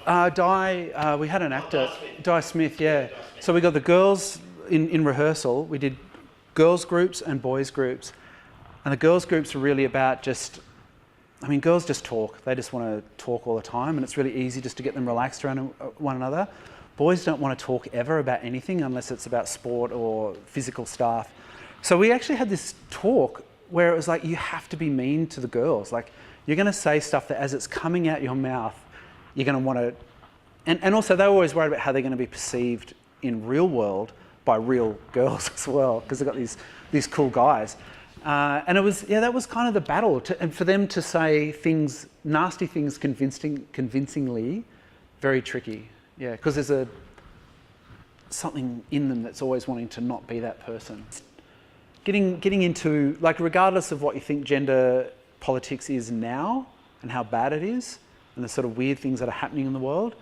We had an actor, Di Smith, yeah. So we got the girls in rehearsal. We did girls groups and boys groups. And the girls groups are really about just, I mean, girls just talk. They just want to talk all the time, and it's really easy just to get them relaxed around one another. Boys don't want to talk ever about anything unless it's about sport or physical stuff. So we actually had this talk where it was like, you have to be mean to the girls. Like, you're going to say stuff that as it's coming out your mouth, you're going to want to... And also, they were always worried about how they're going to be perceived in real world by real girls as well, because they've got these cool guys. And it was, yeah, that was kind of the battle. And for them to say things, nasty things convincingly, very tricky. Yeah, because there's something in them that's always wanting to not be that person. Getting into, like, regardless of what you think gender politics is now and how bad it is, and the sort of weird things that are happening in the world,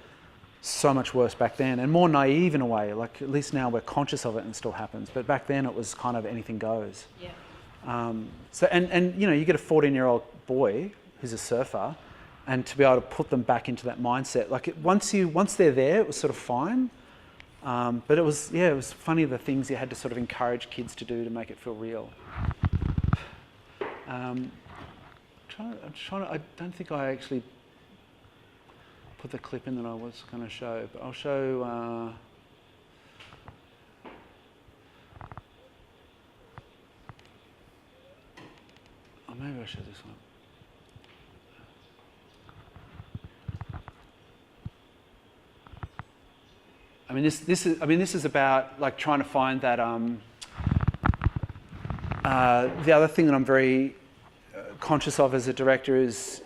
so much worse back then, and more naive in a way. Like, at least now we're conscious of it and it still happens. But back then it was kind of anything goes. Yeah. So you know, you get a 14-year-old boy who's a surfer, and to be able to put them back into that mindset, like once they're there, it was sort of fine. But it was funny the things you had to sort of encourage kids to do to make it feel real. I don't think I actually put the clip in that I was going to show, but I'll show. Oh, maybe I'll show this one. I mean, this is about like trying to find that. The other thing that I'm very conscious of as a director is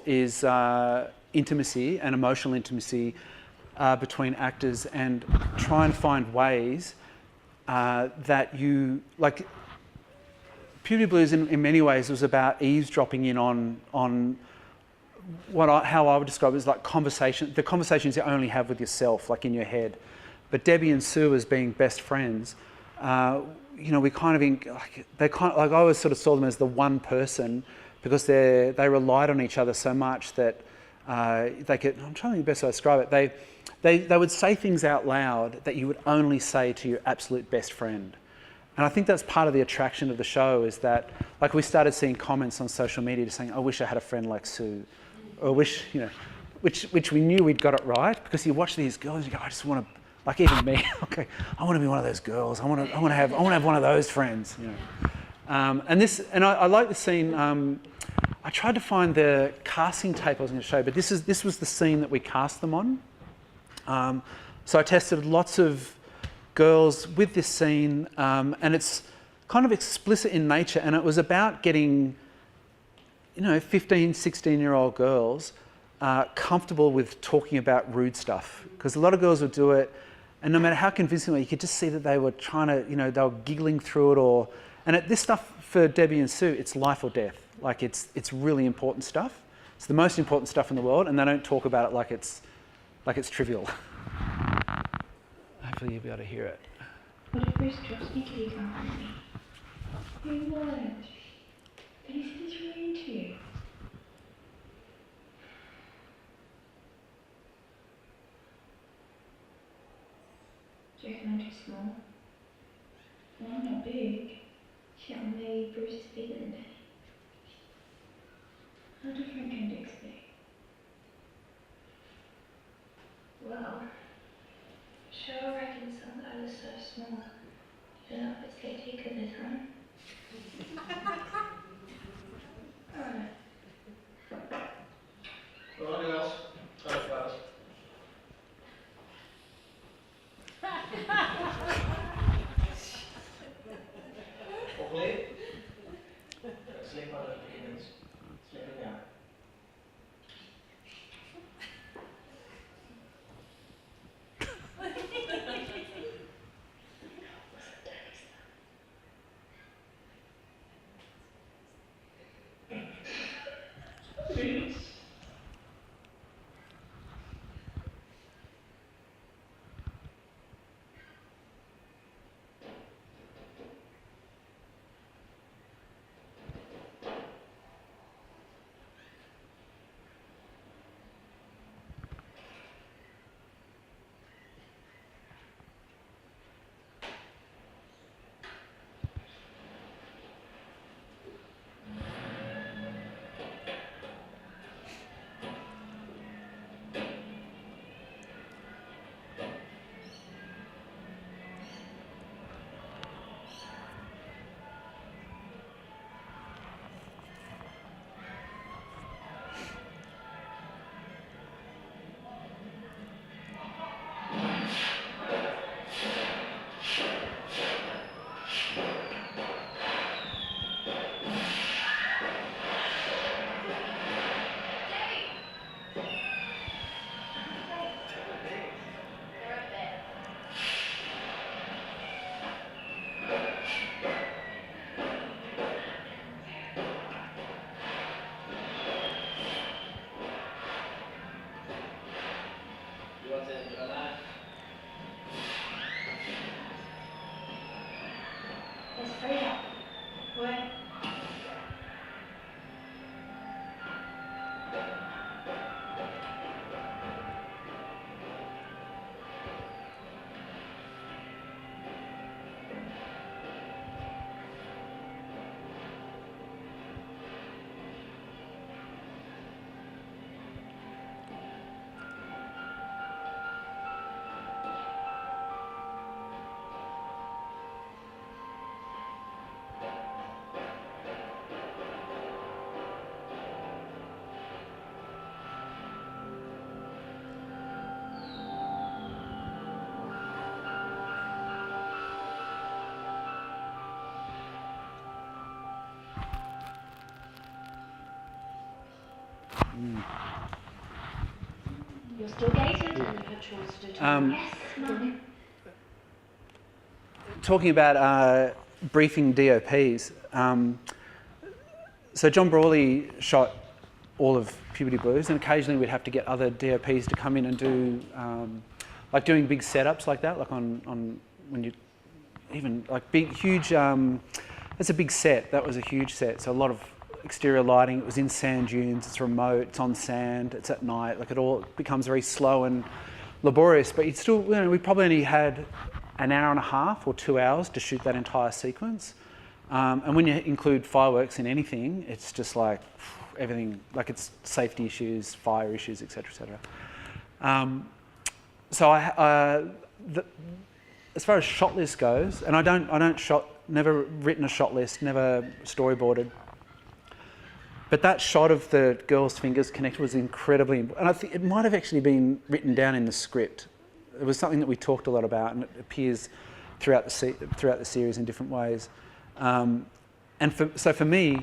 intimacy and emotional intimacy between actors, and try and find ways that you like. Puberty Blues in many ways was about eavesdropping in on how I would describe it as like the conversations you only have with yourself, like in your head. But Debbie and Sue, as being best friends, you know, we kind of I always sort of saw them as the one person, because they relied on each other so much that they could. I'm trying to think the best way to describe it. They would say things out loud that you would only say to your absolute best friend. And I think that's part of the attraction of the show, is that, like, we started seeing comments on social media just saying, I wish I had a friend like Sue, or wish, you know, which we knew we'd got it right, because you watch these girls and you go, I just want to, like, even me, okay, I want to be one of those girls. I want to have one of those friends, you know. And I like the scene. I tried to find the casting tape I was going to show, but this was the scene that we cast them on. So I tested lots of girls with this scene, and it's kind of explicit in nature, and it was about getting, you know, 15, 16-year-old girls comfortable with talking about rude stuff, because a lot of girls would do it, and no matter how convincingly, you could just see that they were trying to, you know, they were giggling through it, and this stuff for Debbie and Sue, it's life or death. Like, it's really important stuff. It's the most important stuff in the world, and they don't talk about it like it's trivial. Hopefully you'll be able to hear it. What if Bruce drops me till you can't find me? He won't. But he said he's really into you. Do you reckon I'm too small? No, I'm not big. Yet maybe Bruce is bigger than me. How different can dicks be? Well, sure reckon some guys are so small. You don't know if it's their cheek of their tongue. Alright. Well, anyone else? Tell us about us. Hopefully. Sleep on the beginnings. Sleeping now. straight up. Where? You're still gated and you had chores to do. Yes, Mum. Talking about briefing DOPs, so John Brawley shot all of Puberty Blues, and occasionally we'd have to get other DOPs to come in and do, like doing big setups like that, like on when you, even like big, huge, that's a big set, that was a huge set, so a lot of exterior lighting, it was in sand dunes, it's remote, it's on sand, it's at night, like it all becomes very slow and laborious, but you'd still, you know, we probably only had an hour and a half or 2 hours to shoot that entire sequence. And when you include fireworks in anything, it's just like everything, like it's safety issues, fire issues, etc., etc. So as far as shot list goes, and I don't shot, never written a shot list, never storyboarded. But that shot of the girl's fingers connected was incredibly, and I think it might have actually been written down in the script. It was something that we talked a lot about, and it appears throughout the series in different ways. So for me,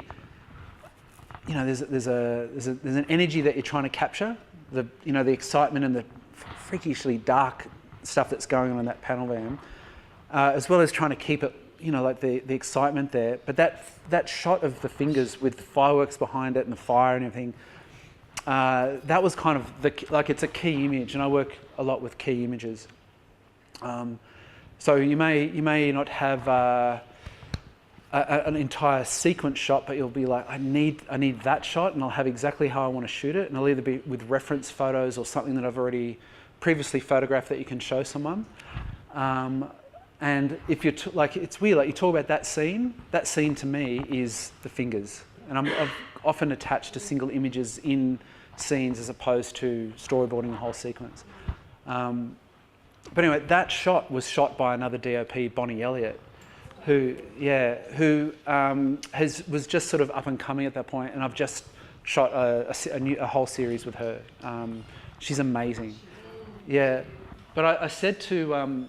you know, there's an energy that you're trying to capture, the excitement and the freakishly dark stuff that's going on in that panel van, as well as trying to keep it, you know, like the excitement there. But that shot of the fingers with the fireworks behind it and the fire and everything, that was kind of it's a key image, and I work a lot with key images. So you may not have an entire sequence shot, but you'll be like, I need that shot, and I'll have exactly how I want to shoot it, and I'll either be with reference photos or something that I've already previously photographed that you can show someone. And if you're like, it's weird, like you talk about that scene to me is the fingers, and I've often attached to single images in scenes as opposed to storyboarding the whole sequence. But anyway, that shot was shot by another DOP, Bonnie Elliott, who was just sort of up and coming at that point, and I've just shot a whole series with her. She's amazing. Yeah, but I said to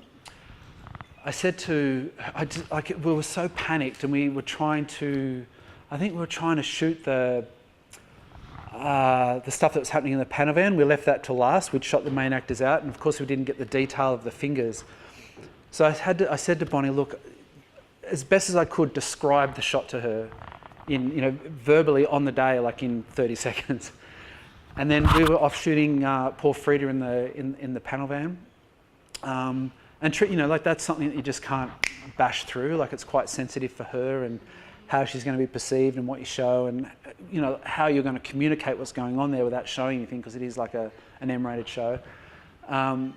we were so panicked, and we were trying to, I think we were trying to shoot the stuff that was happening in the Panavan. We left that till last. We'd shot the main actors out, and of course we didn't get the detail of the fingers. So I said to Bonnie, look, as best as I could, describe the shot to her, verbally on the day, like in 30 seconds. And then we were off shooting poor Frida in the panel van. And like that's something that you just can't bash through. Like it's quite sensitive for her, and how she's going to be perceived and what you show, and how you're going to communicate what's going on there without showing anything, because it is like an M-rated show. And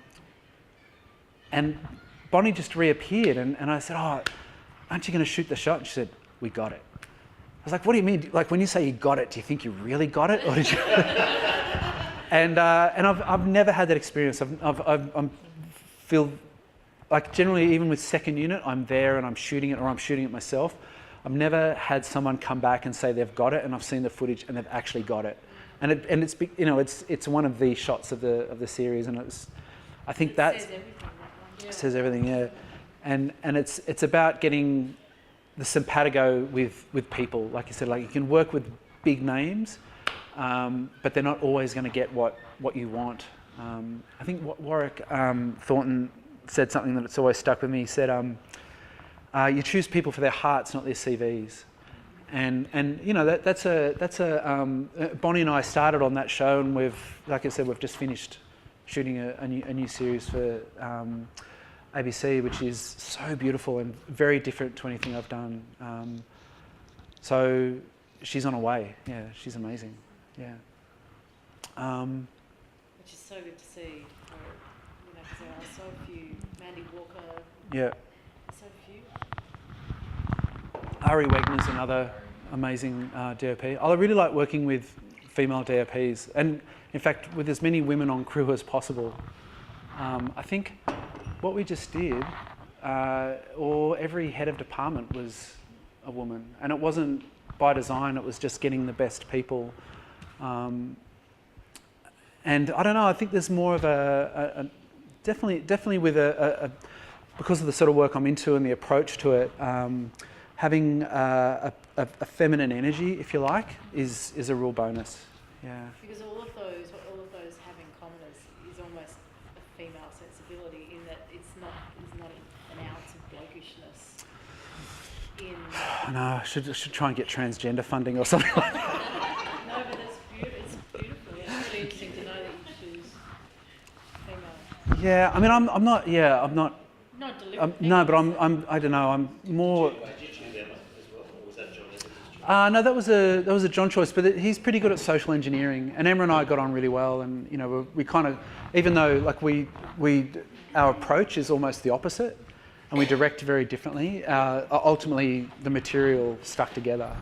Bonnie just reappeared, and I said, "Oh, aren't you going to shoot the shot?" And she said, "We got it." I was like, "What do you mean? Like when you say you got it, do you think you really got it, or did you?" And I've never had that experience. I feel like generally, even with second unit, I'm there and I'm shooting it, or I'm shooting it myself. I've never had someone come back and say they've got it, and I've seen the footage and they've actually got it. And it's one of the shots of the series, and I think that says everything. Yeah, and it's about getting the simpatico with people, like you said. Like you can work with big names, but they're not always going to get what you want. I think Warwick Thornton said something that it's always stuck with me. He said, "You choose people for their hearts, not their CVs." And that's Bonnie and I started on that show, and like I said, we've just finished shooting a new series for ABC, which is so beautiful and very different to anything I've done. So she's on her way. Yeah, she's amazing. Yeah. Which is so good to see. Because there are so few. Mandy Walker. Yeah. So few. Ari Wegner's another amazing DOP. I really like working with female DOPs, and in fact, with as many women on crew as possible. I think what we just did, or every head of department was a woman, and it wasn't by design. It was just getting the best people. And I don't know. I think there's more of definitely with because of the sort of work I'm into and the approach to it. Having a feminine energy, if you like, is a real bonus. Yeah. Because all of those have in common is almost a female sensibility in that it's not an ounce of blokeishness. I know. I should try and get transgender funding or something like that. No, but it's beautiful. It's really interesting to know that you choose female. Yeah, I mean, I'm not. Yeah, I'm not. Not deliberate. No, but I don't know. I'm more. No, that was a John choice, but he's pretty good at social engineering, and Emma and I got on really well, and you know we kind of, even though like our approach is almost the opposite, and we direct very differently. Ultimately, the material stuck together.